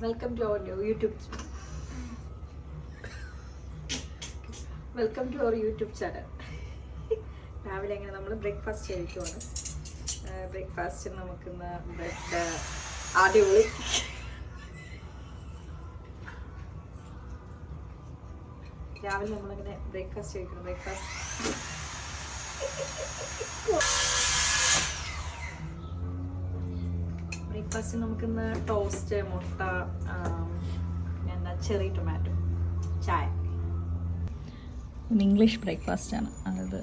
Welcome to our new YouTube. Welcome to our YouTube channel. രാവിലെ എങ്ങനെ നമ്മൾ breakfast കഴിക്കുവാണ്. ബ്രേക്ക്ഫാസ്റ്റിന് നമുക്ക് ബ്രെഡ് അടിപൊളി. രാവിലെ നമ്മളിങ്ങനെ ബ്രേക്ക്ഫാസ്റ്റ് കഴിക്കണം. ബ്രേക്ക്ഫാസ്റ്റ് നമുക്കിന്ന് ടോസ്റ്റ്, മുട്ട, എന്താ ചെറി ടൊമാറ്റോ, ചായ. ഇംഗ്ലീഷ് ബ്രേക്ക്ഫാസ്റ്റാണ്. അതായത്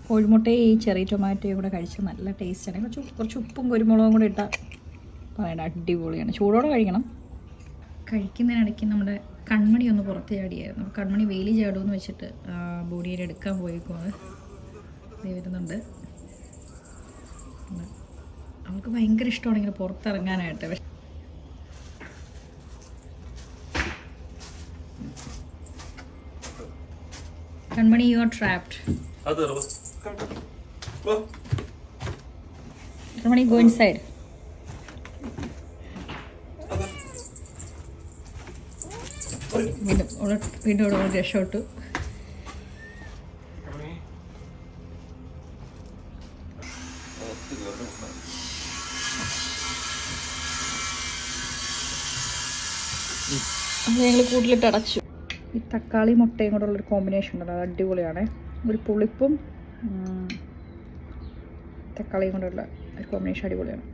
കോഴിമുട്ടയും ഈ ചെറി ടൊമാറ്റോയും കൂടെ കഴിച്ച് നല്ല ടേസ്റ്റാണ്. കുറച്ച് ഉപ്പും കുരുമുളകും കൂടെ ഇട്ടാൽ പറയണ അടിപൊളിയാണ്. ചൂടോടെ കഴിക്കണം. കഴിക്കുന്നതിനിടയ്ക്ക് നമ്മുടെ കൺമണി ഒന്ന് പുറത്ത് ചാടിയായിരുന്നു. കൺമണി വേലി ചാടുമെന്ന് വെച്ചിട്ട് ബോഡിയിൽ എടുക്കാൻ പോയേക്കുവാണ്. വരുന്നുണ്ട്. അവൾക്ക് ഭയങ്കര ഇഷ്ടമാണ് ഇങ്ങനെ പുറത്തിറങ്ങാനായിട്ട്. Kanmani, you are trapped. Kanmani, go inside. വീണ്ടും രക്ഷപ്പെട്ടു. ഞങ്ങൾ കൂട്ടിലിട്ട് അടച്ചു. ഈ തക്കാളി മുട്ടയും കൂടെ ഉള്ളൊരു കോമ്പിനേഷൻ ഉണ്ടല്ലോ, അത് അടിപൊളിയാണ്. ഒരു പുളിപ്പും തക്കാളിയും കൂടെ ഉള്ള ഒരു കോമ്പിനേഷൻ അടിപൊളിയാണ്.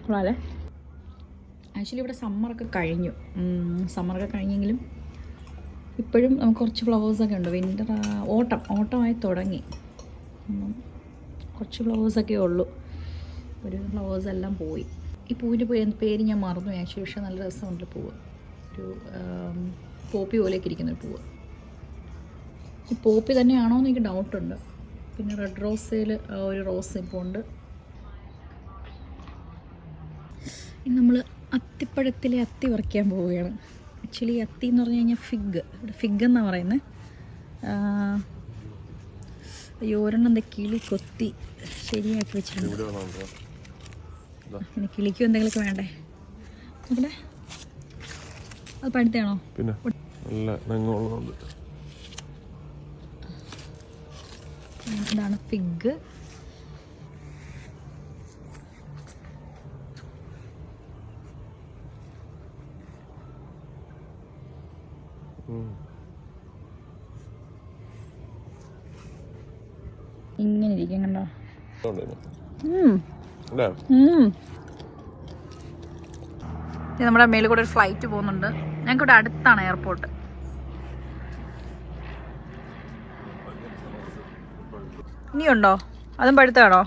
കൊള്ളാല്ലേ? ആക്ച്വലി ഇവിടെ സമ്മറൊക്കെ കഴിഞ്ഞെങ്കിലും ഇപ്പോഴും നമുക്ക് കുറച്ച് ഫ്ലവേഴ്സൊക്കെ ഉണ്ട്. വിൻ്റർ ഓട്ടമായി തുടങ്ങി. കുറച്ച് ഫ്ലവേഴ്സൊക്കെ ഉള്ളൂ. ഒരു ഫ്ലവേഴ്സ് എല്ലാം പോയി. ഈ പൂവിൻ്റെ പേര് ഞാൻ മറന്നു ആക്ച്വലി. പക്ഷേ നല്ല രസമുണ്ട് പൂവ്. ഒരു പോപ്പി പോലെയൊക്കെ ഇരിക്കുന്നൊരു പൂവ്. ഈ പോപ്പി തന്നെയാണോ എന്ന് എനിക്ക് ഡൗട്ടുണ്ട്. പിന്നെ റെഡ് റോസയിൽ ഒരു റോസ് ഇപ്പോൾ ഉണ്ട്. ഇനി നമ്മൾ അത്തിപ്പഴത്തിലെ അത്തി പറിക്കാൻ പോവുകയാണ്. ആക്ച്വലി അത്തി എന്ന് പറഞ്ഞു കഴിഞ്ഞാൽ ഇവിടെ ഫിഗ് എന്നാണ് പറയുന്നത്. അയ്യോ, ഒരെണ്ണം എന്താ കിളി കൊത്തി ശരിയാക്കി വെച്ചിട്ടുണ്ട്. പിന്നെ കിളിക്കും എന്തെങ്കിലുമൊക്കെ വേണ്ടേ? നോക്കട്ടെ, അത് പഴുത്താണോ? പിന്നെ ഇതാണ് ഫിഗ്. ഇങ്ങനെ ഇരിക്കും കണ്ടോ. നമ്മുടെ മേളിൽ കൂടെ ഒരു ഫ്ലൈറ്റ് പോകുന്നുണ്ട്. ഞങ്ങൾക്ക് ഇവിടെ അടുത്താണ് എയർപോർട്ട്. ഇനിയുണ്ടോ? അതും പഴുത്താണോ?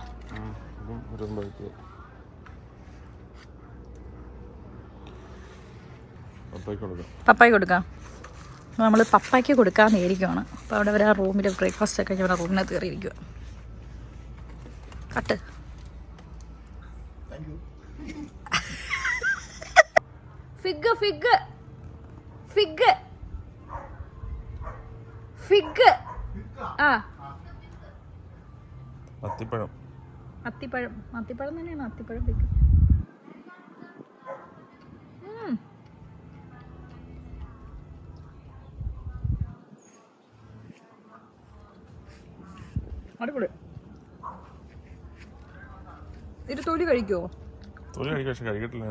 പപ്പായ്ക്ക് കൊടുക്കാം. നമ്മൾ പപ്പായ്ക്ക് കൊടുക്കാമെന്ന് ഇരിക്കുവാണ്. അപ്പോൾ അവിടെ വരെ ആ റൂമിൽ ബ്രേക്ക്ഫാസ്റ്റ് ഒക്കെ കഴിഞ്ഞാൽ റൂമിനകത്ത് കയറിയിരിക്കുക. Cut. Fig fig fig fig ആ അത്തിപ്പഴം തന്നെയാണ്. അത്തിപ്പഴം ഫിഗ്. അടിപൊളി. ഇത് തൊലി കഴിക്കുമോ? കഴിക്കട്ടില്ല.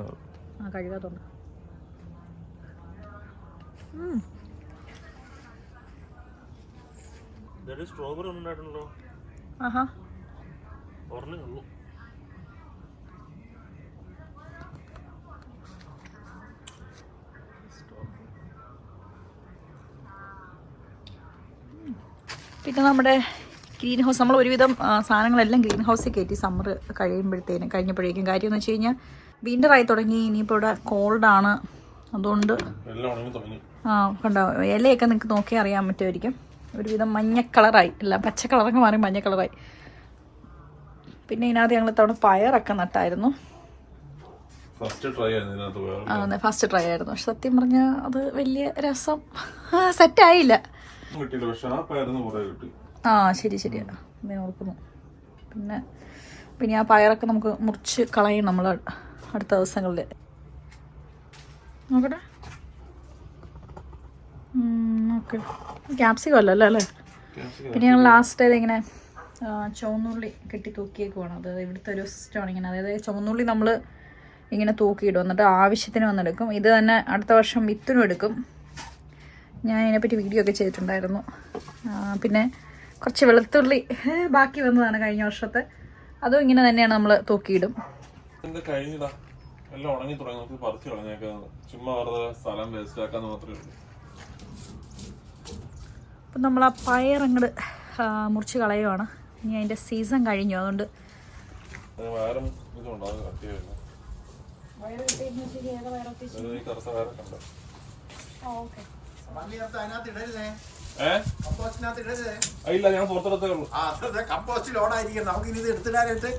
ആ, കഴുകാത്തോണ്ട്. സ്ട്രോബെറി ഉണ്ടായിട്ടുണ്ടോ? ആഹാ, ഓർമ്മയുള്ളൂ. പിന്നെ നമ്മുടെ ഗ്രീൻ ഹൗസ്, നമ്മൾ ഒരുവിധം സാധനങ്ങളെല്ലാം ഗ്രീൻ ഹൗസിൽ കയറ്റി സമ്മർ കഴിഞ്ഞപ്പോഴേക്കും. കാര്യം എന്ന് വെച്ച് കഴിഞ്ഞാൽ വിൻ്ററായി തുടങ്ങി. ഇനിയിപ്പോൾ ഇവിടെ കോൾഡാണ്. അതുകൊണ്ട് കണ്ടോ, ഇലയൊക്കെ നിങ്ങൾക്ക് നോക്കിയാൽ അറിയാൻ പറ്റുമായിരിക്കും. ഒരുവിധം മഞ്ഞ കളറായി, എല്ലാം പച്ച കളറൊക്കെ മാറി മഞ്ഞ കളറായി. പിന്നെ ഇതിനകത്ത് ഞങ്ങൾ തവണ പയറൊക്കെ നട്ടായിരുന്നു. ഫസ്റ്റ് ട്രൈ ആയിരുന്നു. പക്ഷെ സത്യം പറഞ്ഞാൽ അത് വലിയ രസം സെറ്റായില്ല. ആ ശരി ശരിയാ, ഞാൻ ഓർക്കുന്നു. പിന്നെ ആ പയറൊക്കെ നമുക്ക് മുറിച്ച് കളയും നമ്മൾ അടുത്ത ദിവസങ്ങളിൽ. നോക്കട്ടെ. ഓക്കെ, ക്യാപ്സിക്കം അല്ലല്ലോ അല്ലേ. പിന്നെ ഞങ്ങൾ ലാസ്റ്റ് ഇങ്ങനെ ചുവന്നുള്ളി കെട്ടി തൂക്കിയേക്കുവാണ്. അത് ഇവിടുത്തെ ഒരു സിസ്റ്റമാണ് ഇങ്ങനെ. അതായത് ചുവന്നുള്ളി നമ്മൾ ഇങ്ങനെ തൂക്കിയിടും, എന്നിട്ട് ആവശ്യത്തിന് വന്നെടുക്കും. ഇത് തന്നെ അടുത്ത വർഷം വിത്തിനും എടുക്കും. ഞാൻ ഇതിനെപ്പറ്റി വീഡിയോ ഒക്കെ ചെയ്തിട്ടുണ്ടായിരുന്നു. പിന്നെ കുറച്ച് വെളുത്തുള്ളി ബാക്കി വന്നതാണ് കഴിഞ്ഞ വർഷത്തെ, അതും ഇങ്ങനെ തന്നെയാണ് നമ്മൾ തൂക്കിയിടും. എല്ലാം ഉണങ്ങി തുടങ്ങി, നമുക്ക് പറിച്ചു കളഞ്ഞേക്കുന്നത്. ചുമ്മാ വെറുതെ സ്ഥലം വേസ്റ്റ് ആക്കാന്ന് മാത്രമേ ഉള്ളൂ. അപ്പം നമ്മൾ ആ പയറങ്ങട് മുറിച്ച് കളയുവാണ്. ഇനി അതിൻ്റെ സീസൺ കഴിഞ്ഞു, അതുകൊണ്ട് ഇല്ല, ഞാൻ പുറത്തെടുത്തേ ഉള്ളൂ. കമ്പോസ്റ്റ് ലോഡായിരിക്കും. നമുക്ക് ഇനി ഇത് എടുത്തിടാനായിട്ട്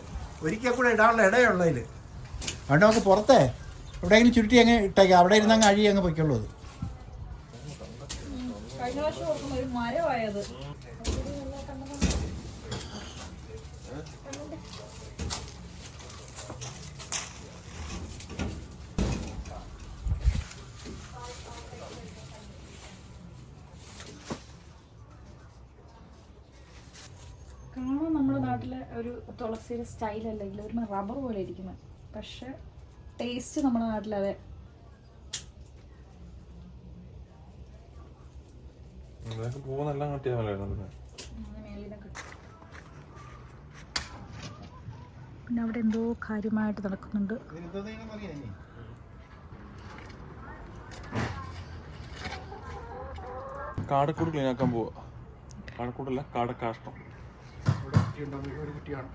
ഒരിക്കൽ കൂടെ ഇടാനുള്ള ഇടയുള്ളതിൽ അതുകൊണ്ട് നമുക്ക് പുറത്തെ എവിടെയെങ്കിലും ചുരുട്ടി അങ്ങ് ഇട്ടേക്കാം. അവിടെ ഇരുന്ന് അങ്ങ് അഴി അങ്ങ് പൊയ്ക്കുള്ളൂ. അത് കഴിഞ്ഞ വർഷം ഒരു മരമായത്. കാണാൻ നമ്മുടെ നാട്ടിലെ ഒരു തുളസിയുടെ സ്റ്റൈലല്ലെങ്കിൽ ഒരു റബ്ബർ പോലെ ഇരിക്കുന്നത്, പക്ഷെ ടേസ്റ്റ് നമ്മുടെ നാട്ടിലതെ. പൂവെല്ലാം കട്ടിയാൽ പിന്നെ അവിടെ എന്തോ കാര്യമായിട്ട് നടക്കുന്നുണ്ട്. കാടക്കൂട് ക്ലീൻ ആക്കാൻ പോവാ. കാടക്കൂടല്ല, കാടക്കാഷ്ടം. ഒരു കുട്ടിയാണ്.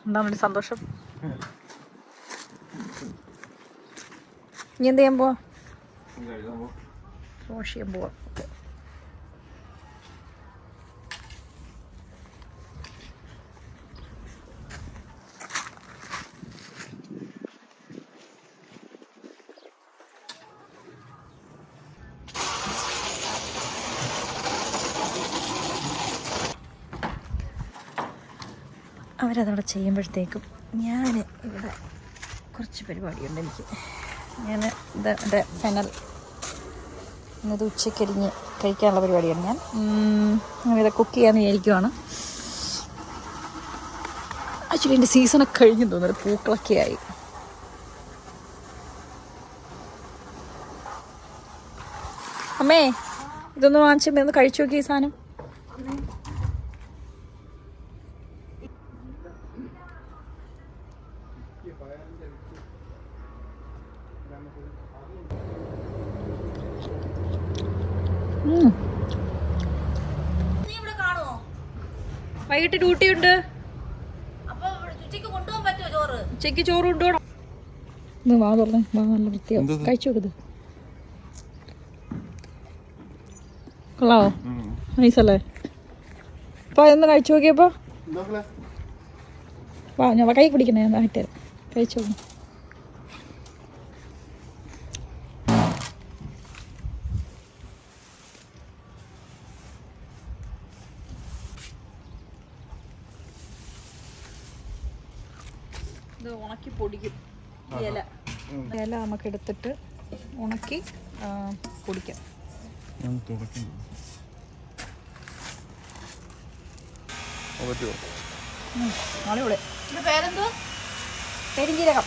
എന്താണ് സന്തോഷം? ഇനി എന്ത് ചെയ്യാൻ പോവാ? വാഷ് ചെയ്യാൻ പോവാ. അവരതവിടെ ചെയ്യുമ്പോഴത്തേക്കും ഞാൻ ഇവിടെ കുറച്ച് പരിപാടിയുണ്ട് എനിക്ക്. ഞാൻ ഇത് ഫെനൽ ഇന്നത് ഉച്ചക്കരിഞ്ഞ് കഴിക്കാനുള്ള പരിപാടിയാണ്. ഞാൻ ഇത് കുക്ക് ചെയ്യാമെന്ന് വിചാരിക്കുവാണ്. ആക്ച്വലി എൻ്റെ സീസണൊക്കെ കഴിഞ്ഞു തോന്നുന്നു, പൂക്കളൊക്കെ ആയി. അമ്മേ, ഇതൊന്ന് വാങ്ങിച്ചപ്പോൾ ഒന്ന് കഴിച്ചു നോക്കി ഈ സാധനം. വൈകിട്ട് ഡ്യൂട്ടി ഉണ്ട്. ഉച്ചക്ക് ചോറ് കൊണ്ടുപോകണം. വാ തുറന്നേ, വാ, നല്ല വൃത്തിയാവും. കഴിച്ചു നോക്കത് കൊള്ളാവോ? നൈസല്ലേ? അപ്പൊ അതൊന്ന് കഴിച്ചു നോക്കിയപ്പോ വാ, ഞാൻ കൈ പിടിക്കണേ, ആയിട്ട് കഴിച്ചു നോക്കണം. ഇത് ഉണക്കി പൊടിക്കും. ഇല നമുക്ക് എടുത്തിട്ട് ഉണക്കി പൊടിക്കാം. നാളെ ഇവിടെ പേരെന്തോ? പെരിഞ്ജീരകം.